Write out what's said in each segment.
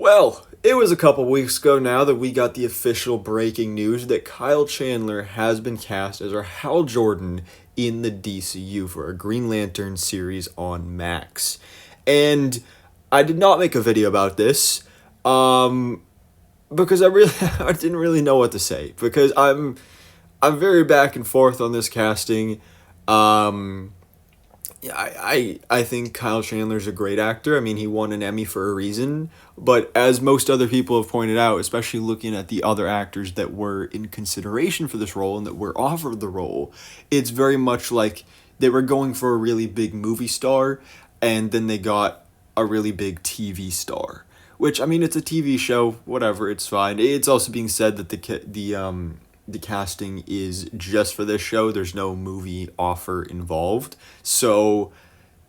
Well, it was a couple weeks ago now that we got the official breaking news that Kyle Chandler has been cast as our Hal Jordan in the DCU for a Green Lantern series on Max. And I did not make a video about this because I didn't really know what to say because I'm very back and forth on this casting. Yeah, I think Kyle Chandler's a great actor. I mean, he won an Emmy for a reason. But as most other people have pointed out, especially looking at the other actors that were in consideration for this role and that were offered the role, it's very much like they were going for a really big movie star and then they got a really big TV star. Which, I mean, it's a TV show, whatever, it's fine. It's also being said that the casting is just for this show. There's no movie offer involved. So,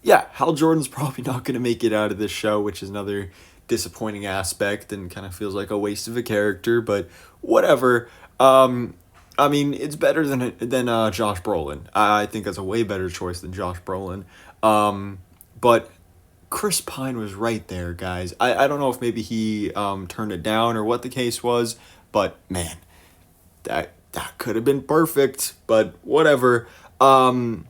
yeah, Hal Jordan's probably not going to make it out of this show, which is another disappointing aspect and kind of feels like a waste of a character, but whatever. I mean, it's better than Josh Brolin. I think that's a way better choice than Josh Brolin. But Chris Pine was right there, guys. I don't know if maybe he turned it down or what the case was, but man, that could have been perfect, but whatever. So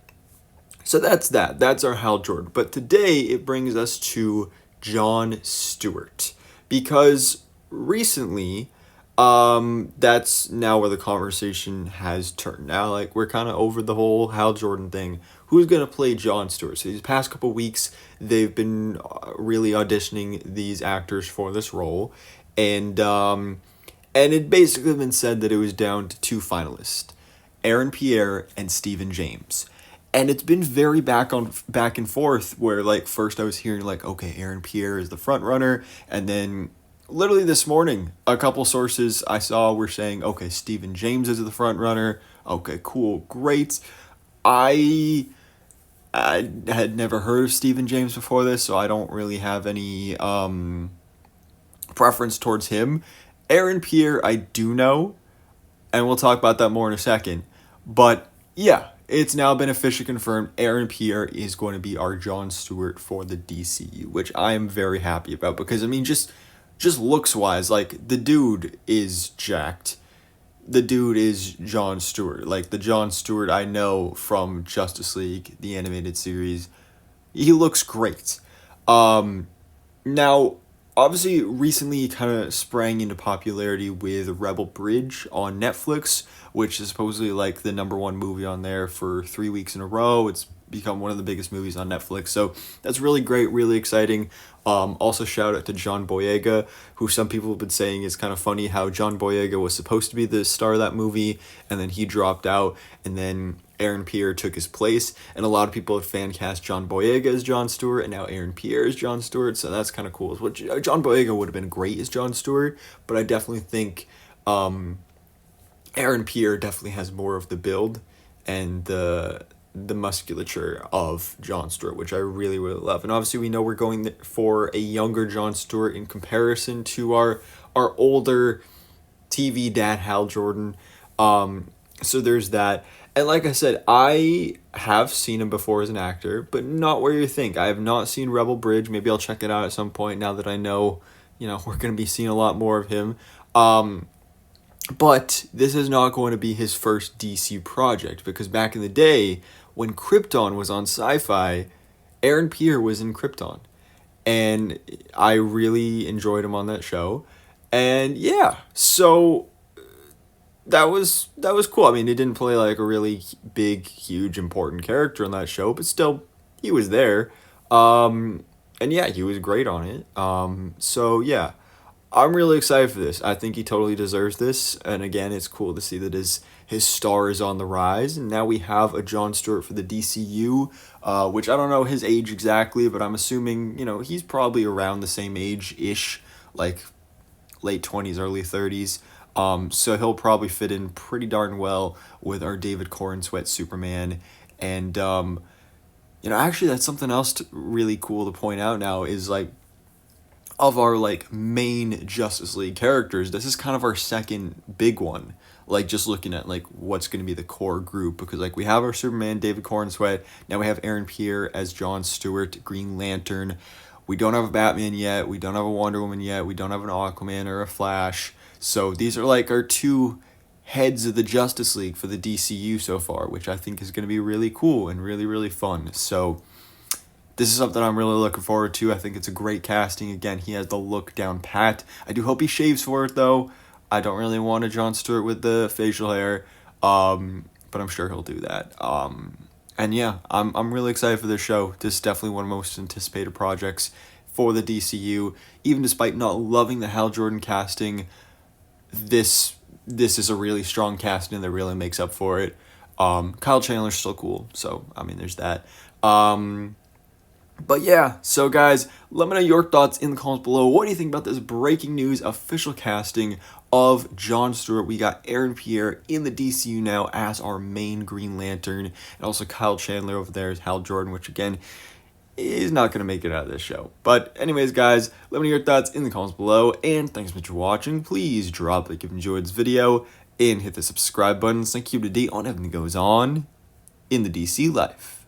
that's that. That's our Hal Jordan. But today it brings us to John Stewart because recently, that's now where the conversation has turned. Now, like we're kind of over the whole Hal Jordan thing. Who's gonna play John Stewart? So these past couple weeks, they've been really auditioning these actors for this role, and it basically been said that it was down to two finalists, Aaron Pierre and Stephen James. And it's been very back and forth where like first I was hearing like, okay, Aaron Pierre is the front runner, and then literally this morning a couple sources I saw were saying, okay, Stephen James is the front runner. Okay, cool, great. I had never heard of Stephen James before this, so I don't really have any preference towards him. Aaron Pierre, I do know, and we'll talk about that more in a second. But yeah, it's now been officially confirmed Aaron Pierre is going to be our John Stewart for the DCU, which I am very happy about because, I mean, just looks-wise, like, the dude is jacked. The dude is John Stewart. Like, the John Stewart I know from Justice League, the animated series. He looks great. Now, obviously, recently he kind of sprang into popularity with Rebel Bridge on Netflix, which is supposedly like the number one movie on there for 3 weeks in a row. It's become one of the biggest movies on Netflix, so that's really great, really exciting. Also, shout out to John Boyega, who some people have been saying is kind of funny how John Boyega was supposed to be the star of that movie, and then he dropped out, and then Aaron Pierre took his place, and a lot of people have fan cast John Boyega as John Stewart, and now Aaron Pierre is John Stewart, so that's kind of cool. John Boyega would have been great as John Stewart, but I definitely think Aaron Pierre definitely has more of the build and the musculature of John Stewart, which I really, really love. And obviously we know we're going for a younger John Stewart in comparison to our older TV dad, Hal Jordan. So there's that. And like I said, I have seen him before as an actor, but not where you think. I have not seen Rebel Bridge. Maybe I'll check it out at some point now that I know, we're going to be seeing a lot more of him. But this is not going to be his first DC project, because back in the day, when Krypton was on Sci-Fi, Aaron Pierre was in Krypton. And I really enjoyed him on that show. And yeah, so that was cool. I mean, he didn't play like a really big, huge, important character on that show, but still, he was there. And yeah, he was great on it. So yeah, I'm really excited for this. I think he totally deserves this. And again, it's cool to see that his star is on the rise. And now we have a John Stewart for the DCU, which I don't know his age exactly, but I'm assuming, he's probably around the same age-ish, like late 20s, early 30s. So he'll probably fit in pretty darn well with our David Corenswet Superman. And, actually that's something else really cool to point out now is like, of our like main Justice League characters, this is kind of our second big one. Like just looking at like what's going to be the core group, because like we have our Superman, David Corenswet, now we have Aaron Pierre as John Stewart, Green Lantern. We don't have a Batman yet. We don't have a Wonder Woman yet. We don't have an Aquaman or a Flash. So these are like our two heads of the Justice League for the DCU so far, which I think is going to be really cool and really, really fun. So this is something I'm really looking forward to. I think it's a great casting. Again, he has the look down pat. I do hope he shaves for it, though. I don't really want a Jon Stewart with the facial hair, but I'm sure he'll do that. And yeah, I'm really excited for this show. This is definitely one of the most anticipated projects for the DCU. Even despite not loving the Hal Jordan casting, this is a really strong casting that really makes up for it. Kyle Chandler's still cool, so I mean, there's that. But yeah, so guys, let me know your thoughts in the comments below. What do you think about this breaking news official casting of Jon Stewart? We got Aaron Pierre in the DCU now as our main Green Lantern, and also Kyle Chandler over there as Hal Jordan, which again is not going to make it out of this show. But anyways, guys, let me know your thoughts in the comments below, and thanks so much for watching. Please drop a like if you enjoyed this video, and hit the subscribe button so I keep you up to date on everything that goes on in the DC life.